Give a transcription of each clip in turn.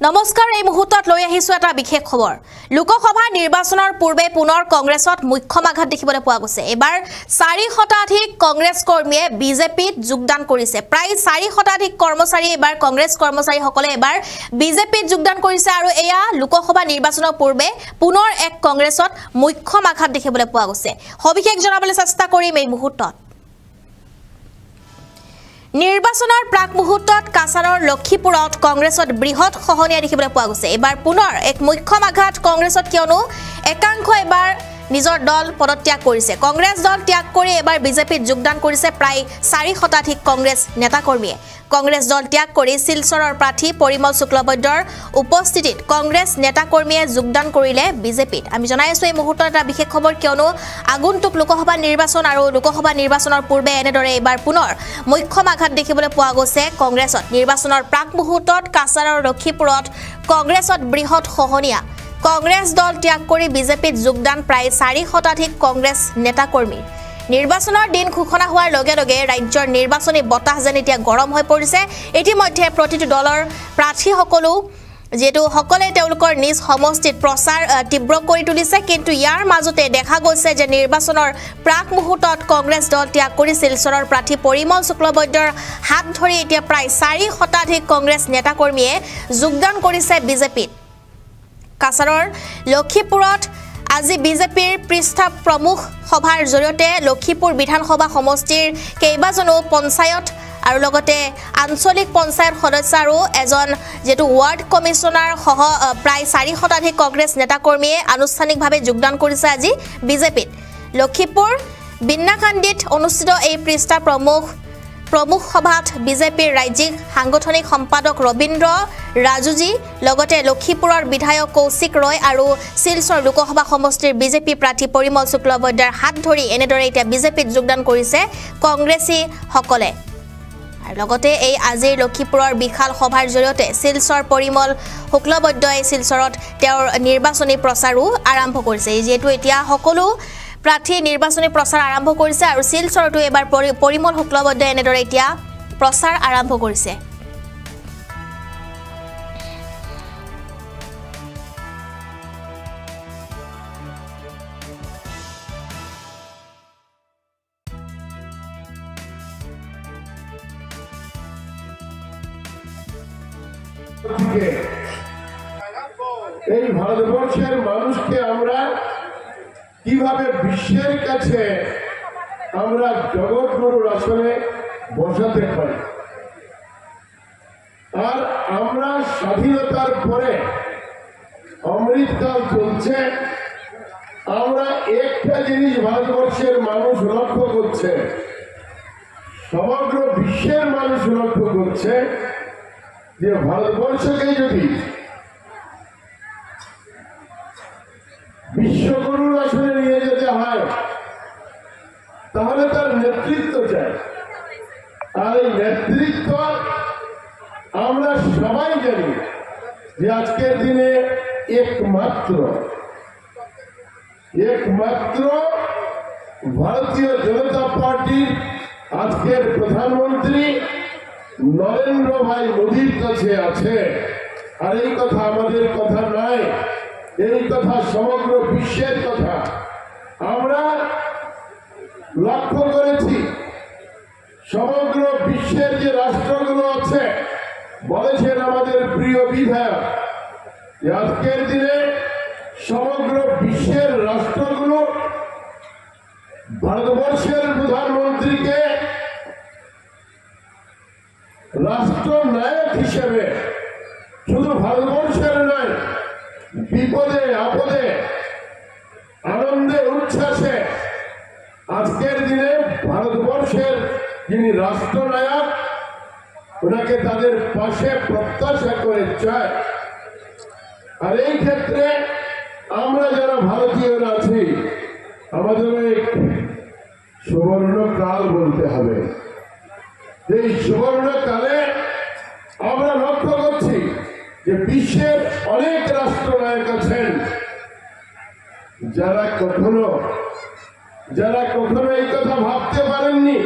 নমস্কাৰ এই মুহূৰ্তত লৈ আহিছো এটা বিশেষ খবৰ লোকসভা নিৰ্বাচনৰ পূৰ্বে পুনৰ কংগ্ৰেছত মুখ্য আঘাত দেখিবলৈ পোৱা গৈছে এবাৰ 4 শতাধিক কংগ্ৰেছ কৰ্মীয়ে বিজেপিত যোগদান কৰিছে প্ৰায় 4 শতাধিক কৰ্মচাৰী এবাৰ কংগ্ৰেছ কৰ্মচাৰী সকলে এবাৰ বিজেপিত যোগদান কৰিছে আৰু এয়া লোকসভা নিৰ্বাচনৰ পূৰ্বে পুনৰ এক কংগ্ৰেছত মুখ্য আঘাত দেখিবলৈ পোৱা গৈছে সবিশেষ জনাবলৈ চেষ্টা কৰিম এই মুহূৰ্তত নিৰ্বাচনৰ প্ৰাক মুহূৰ্তত কাছাৰৰ লক্ষীপুৰত কংগ্ৰেছত বৃহৎ খহনীয়া দেখিবলৈ পোৱা গৈছে এবাৰ পুনৰ এক মুখ্য আঘাত কংগ্ৰেছত কিয়নো একাংশ এবাৰ নিজৰ দল পদত্যাগ কৰিছে কংগ্ৰেছ দল ত্যাগ কৰি এবাৰ বিজেপিত যোগদান কৰিছে প্ৰায় 4 শতাধিক কংগ্ৰেছ নেতাকৰ্মীয়ে কংগ্ৰেছ দল ত্যাগ কৰি শিলচৰৰ প্ৰাৰ্থী পৰিমল শুক্লবৈদ্যৰ উপস্থিতিত কংগ্ৰেছ নেতাকৰ্মীয়ে যোগদান কৰিলে বিজেপিত আমি জনাই আছো এই মুহূৰ্তত এটা বিশেষ খবৰ কিয়নো আগন্তুক লোকসভা নিৰ্বাচন আৰু লোকসভা নিৰ্বাচনৰ পূৰ্বে এনেদৰে এবাৰ পুনৰ মুখ্য আঘাত দেখিবলৈ পোৱা গৈছে কংগ্ৰেছত নিৰ্বাচনৰ প্ৰাক মুহূৰ্তত কাছাৰৰ লক্ষীপুৰত কংগ্ৰেছত বৃহৎ খহনীয়া কংগ্ৰেছ দল ত্যাগ কৰি বিজেপিত যোগদান প্ৰায় 4 শতাধিক কংগ্ৰেছ নেতাকৰ্মী নিৰ্বাচনৰ দিন ঘোষণা হোৱাৰ লগে লগে ৰাজ্যৰ নিৰ্বাচনী বতাহ যেন এতিয়া গৰম হৈ পৰিছে ইতিমধ্যে প্ৰতিটো দলৰ প্ৰাৰ্থীসকলো যেটো সকলে তেওঁলোকৰ নিজ সমষ্টিত প্ৰচাৰ তীব্ৰ কৰি তুলিছে কিন্তু ইয়াৰ মাজতে দেখা গৈছে যে নিৰ্বাচনৰ প্ৰাক মুহূৰ্তত কংগ্ৰেছ দল ত্যাগ কৰি শিলচৰৰ প্ৰাৰ্থী পৰিমল শুক্লবৈদ্যৰ হাত ধৰি এতিয়া প্ৰায় 4 শতাধিক কংগ্ৰেছ নেতাকৰ্মীয়ে যোগদান কৰিছে বিজেপিত কাছাৰৰ লক্ষীপুৰত আজি বিজেপিৰ পৃষ্ঠা প্ৰমুখ সভাৰ জৰিয়তে লক্ষীপুৰ বিধানসভা সমষ্টিৰ কেইবাজনো পঞ্চায়ত আৰু লগতে আঞ্চলিক পঞ্চায়ত সদস্য আৰু এজন যেটো ওয়াৰ্ড কমিশনাৰ সহ প্ৰায় 4 শতাধিক কংগ্ৰেছ নেতাকৰ্মীয়ে আনুষ্ঠানিকভাৱে যোগদান কৰিছে আজি বিজেপিত লক্ষীপুৰ বিন্নাকান্দিত অনুষ্ঠিত এই পৃষ্ঠা প্ৰমুখ সভাত বিজেপিৰ ৰাজ্যিক সাংগঠনিক সম্পাদক ৰবীন্দ্ৰ ৰাজুজি লগতে লক্ষীপুৰৰ বিধায়ক কৌশিক ৰয় আৰু শিলচৰ লোকসভা সমষ্টিৰ বিজেপি প্ৰাৰ্থী পৰিমল শুক্লবৈদ্যৰ হাত ধৰি এনেদৰে এতিয়া বিজেপিত যোগদান কৰিছে কংগ্ৰেছী সকলে আৰু লগতে এই আজিৰ লক্ষীপুৰৰ বিশাল সভাৰ জৰিয়তে শিলচৰ পৰিমল শুক্লবৈদ্যই শিলচৰত তেওঁৰ নিৰ্বাচনী প্ৰচাৰো আৰম্ভ কৰিছে যেটো এতিয়া সকলো প্ৰাৰ্থী নিৰ্বাচনী প্ৰচাৰ আৰম্ভ কৰিছে আৰু শিলচৰটো এবাৰ পৰিমল শুক্লবৈদ্যই এনেদৰে এতিয়া প্ৰচাৰ আৰম্ভ কৰিছে এই ভারতবর্ষের মানুষকে আমরা কিভাবে বিশ্বের কাছে আমরা জগৎগুরুর আসনে বসাতে পারি আর আমরা স্বাধীনতার পরে অমৃতকাল চলছে আমরা একটা জিনিস ভারতবর্ষের মানুষ লক্ষ্য করছে সমগ্র বিশ্বের মানুষ লক্ষ্য করছে যে ভারতবর্ষকে যদি বিশ্বগুরুর আসনে নিয়ে যেতে হয় তাহলে তার নেতৃত্ব চাই আর এই নেতৃত্ব আমরা সবাই জানি যে আজকের দিনে একমাত্র ভারতীয় জনতা পার্টির আজকের প্রধানমন্ত্রী নরেন্দ্র ভাই মোদীর কাছে আছে আর এই কথা আমাদের কথা নয় এই কথা সমগ্র বিশ্বের কথা আমরা লক্ষ্য করেছি সমগ্র বিশ্বের যে রাষ্ট্রগুলো আছে বলেছেন আমাদের প্রিয় বিধায়ক যে আজকের দিনে সমগ্র বিশ্বের রাষ্ট্রগুলো ভারতবর্ষের প্রধানমন্ত্রীকে রাষ্ট্রনায়ক হিসেবে শুধু ভারতবর্ষের নয় বিপদে আপদে আনন্দে উচ্ছ্বাসে আজকের দিনে ভারতবর্ষের যিনি রাষ্ট্রনায়ক ওনাকে তাদের পাশে প্রত্যাশা করে চায় আর এই ক্ষেত্রে আমরা যারা ভারতীয়রা আছি আমাদের এক সুবর্ণকাল বলতে হবে এই সুবর্ণকালে আমরা লক্ষ্য করছি যে বিশ্বের অনেক রাষ্ট্রনায়ক আছেন যারা কখনো এই কথা ভাবতে পারেননি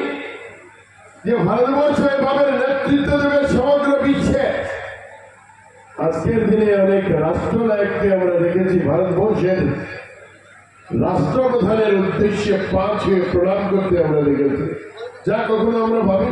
যে ভারতবর্ষ এভাবে নেতৃত্ব দেবে সমগ্র বিশ্বে। আজকে আজকের দিনে অনেক রাষ্ট্রনায়ককে আমরা দেখেছি ভারতবর্ষের রাষ্ট্রপ্রধানের উদ্দেশ্যে পা ছুঁয়ে প্রণাম করতে আমরা দেখেছি, যা কখনো আমরা ভাবি